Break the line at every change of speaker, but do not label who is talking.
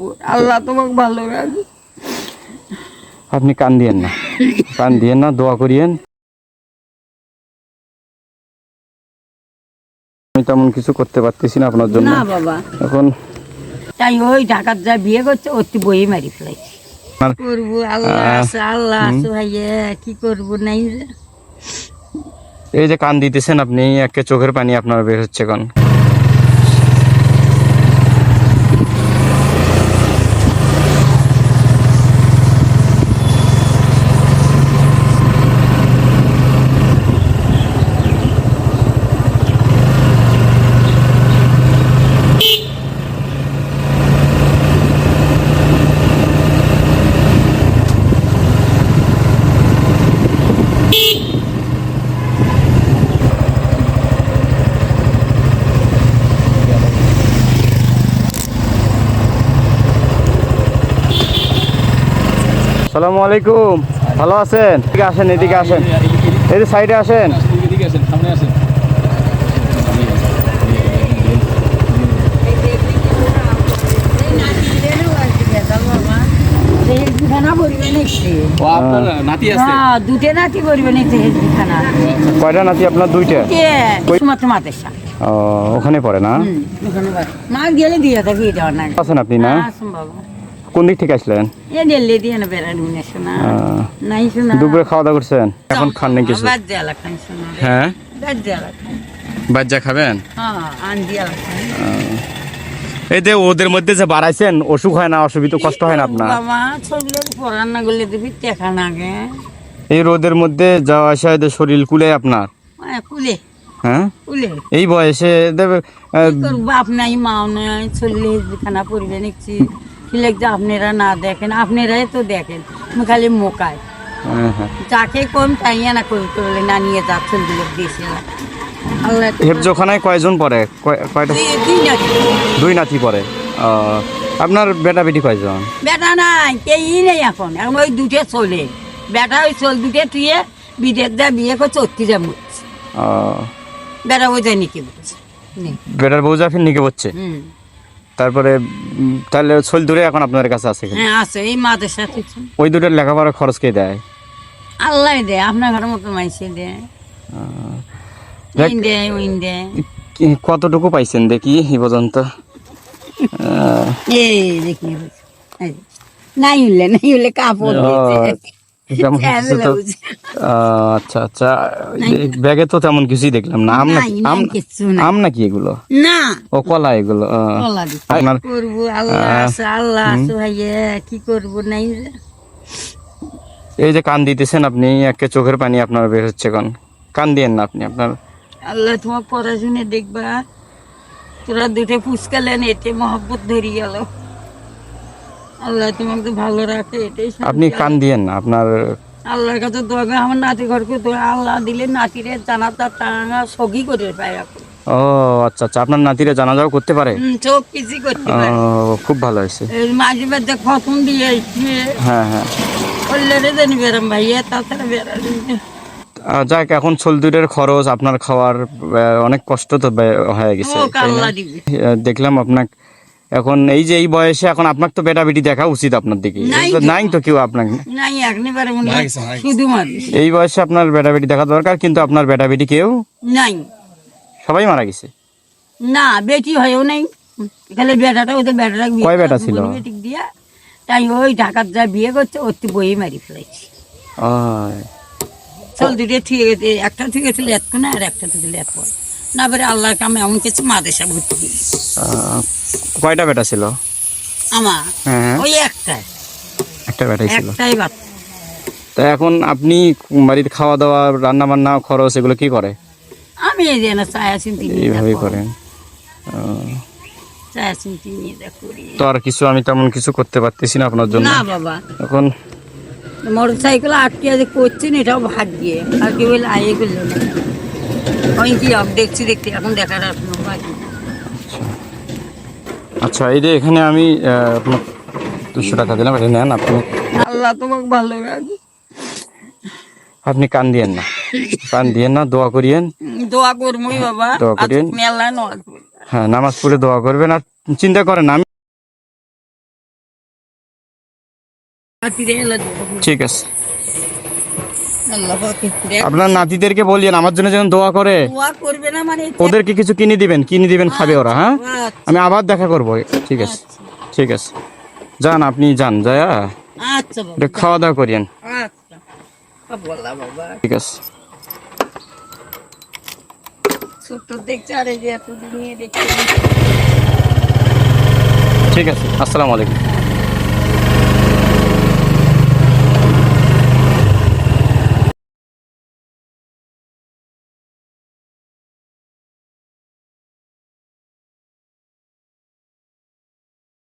করবো? আল্লাহ তোমাকে ভালো রাখবে।
আপনি কান দিয়েন না, দোয়া করিয়েন। আমি তেমন কিছু করতে পারতেছি না আপনার জন্য।
না বাবা,
এখন
তাই ওই ঢাকার যা বিয়ে করছে ওর বই মারি ফেলাইছি। করবো আল্লাহ আছে ভাইয়া, কি করবো নাই।
এই যে কান দিতেছেন আপনি, একে চোখের পানি আপনার বের হচ্ছে কান। আসসালামু আলাইকুম, ভালো আছেন? এদিকে আসেন, এদিকে আসেন, এই যে সাইডে আসেন। কয়টা নাতি আপনার? দুইটা। ওখানে পড়ে না? আছেন আপনি না? কোন দিক থেকে আসলেন? দুপুরে খাওয়া দাওয়া করছেন? এখন খান নাকি কিছু? হ্যাঁ, বাজ্জা খাবেন? এই যে ওদের মধ্যে যে বাড়াইছেন, অসুখ হয় না, অসুবিধা কষ্ট হয় না আপনার? এই রোদের মধ্যে যাওয়া আসা শরীর কুলে আপনার? হ্যাঁ, এই বয়সে
বাপ নাই মাও নাই, চললে খানা পরিবে নিচ্ছি। আপনারা না দেখেন, আপনারাই তো দেখেন, খালি মোকায় যাকে কম তাইয়া না করি করলে না নিয়ে যাচ্ছেন দেশে।
হেফজোখানায় কয়জন পড়ে? কয়টা? দুই নাতি পড়ে। আপনার বেটা বেটি কয়জন?
বেটা নাই, কেই নেই এখন। এখন ওই দুটো চলে, বেটা ওই চল দুটো তুইয়ে বিদেশ যা বিয়ে করছে, অতি যা মরছে। বেটা ওই যায় নিকে বলছে,
বেটার বউ যা ফির নিকে বলছে। তারপরে তাহলে সোল দূরে এখন আপনাদের কাছে আছে?
হ্যাঁ আছে, এই মাদের সাথে।
ওই দুটোর লেখাপড়ার খরচ কে দেয়?
আল্লাহ দেয়, আপনার ঘরের মতো মাইসে দেয়।
কতটুকু পাইছেন দেখি এই পর্যন্ত?
নাই হলে কাপড়।
আচ্ছা আচ্ছা, ব্যাগে তো তেমন কিছুই দেখলাম না। আম নাকি এগুলো?
না,
ও কলা এগুলো।
করবো আল্লাহ আছে ভাইয়া, কি করবো নাই।
এই যে কান দিতেছেন আপনি, একে চোখের পানি আপনার বের হচ্ছে কান। কান দিয়েন না আপনি। আপনার
আল্লাহ তোমার পড়াশুনে দেখবা, তোরা দুটো ফুসকালেন, এতে মহব্বত ধরি গেল। আল্লাহ তোমাকে ভালো রাখে, এটাই।
আপনি কান দিয়েন না, আপনার
আল্লাহর কাছে দোয়া করে। আমার নাতি ঘরকে তো আল্লাহ দিলে নাতিরে জানাতা টাঙা সগি করে পায় এখন।
ও আচ্ছা আচ্ছা, আপনার নাতিরে জানাজাও করতে পারে?
চোখ কিছু করতে পারে।
খুব ভালো হয়েছে।
মাঝে মাঝে খতম দিয়ে
হ্যাঁ হ্যাঁ,
বললে জানি বেরাম ভাইয়া, তাছাড়া বেড়ালি।
যাক, এখন সোলদুরের খরচ, আপনার খাওয়ার অনেক কষ্ট তো হয়ে গেছে। দেখলাম আপনার এখন এই যে এই বয়সে, এখন আপনার তো বেটা বেটি দেখা উচিত আপনার দিকে। নাই তো কেউ আপনার? এই বয়সে আপনার বেটা বেটি দেখা দরকার, কিন্তু আপনার বেটা বেটি কেউ
নাই,
সবাই মারা গেছে।
না বেটি হয়েও নাই, খালি বেটাটা ওদের বেটাটা।
কয় বেটা ছিল?
দিয়া তাই ওই ঢাকার যা বিয়ে করছে ওর বই মারি ফেলাইছি। চল দুটো ঠিক আছে, একটা ঠিক আছে এতক্ষণ, আর একটা ঠিক এত না বেড়ে আল্লাহর কামে এমন কিছু মাদেশা ভর্তি।
কয়টা বেটা ছিল
আমার? ওই
একটা বেটাই ছিল।
একটাই বাচ্চা।
তা এখন আপনি বাড়ির খাওয়া দাওয়া, রান্না বান্না, খরচ এগুলো কি করে?
আমি এই যে না চায়া চিন্তি
এইভাবেই করেন?
চায়া চিন্তি নিয়ে করি
তো আর কিছু আমি তেমন কিছু করতে পারতেছি না আপনার জন্য।
না বাবা,
এখন
মোটর সাইকেল আটকে যে করছেন, এটাও ভাগ দিয়ে আর কি বলে আয়ে করলো না। আমি কি দেখছি দেখতে, এখন দেখার আর কোনো বাকি।
আচ্ছা, এই যে এখানে আমি আপনার 200 টাকা দিলাম, এটা নেন আপনি।
আল্লাহ তোমাকে ভালো রাখবে।
আপনি কান দিয়েন না, দোয়া করিয়েন।
দোয়া করবই বাবা,
দোয়া করিয়েন।
মেলা নয়,
হ্যাঁ, নামাজ পড়ে দোয়া করবেন। আর চিন্তা করেন, আমি
নাতিরে এলা দিব।
ঠিক আছে,
আল্লাহ পাকে দেখ,
আপনার নাতিদেরকে বলিয়েন আমার জন্য যেন দোয়া করে।
দোয়া করবে না মানে
ওদেরকে কিছু কিনে দিবেন খাবে ওরা। হ্যাঁ,
আচ্ছা,
আমি আবার দেখা করব। ঠিক আছে, ঠিক আছে, যান আপনি যান, যায়
আচ্ছা বাবা,
একটু খাওয়া দাওয়া করিয়েন।
আচ্ছা বলা বাবা,
ঠিক আছে,
ছোট্ট দেখছে আরে যে এতদিন নিয়ে দেখছে।
ঠিক আছে, আসসালামু আলাইকুম।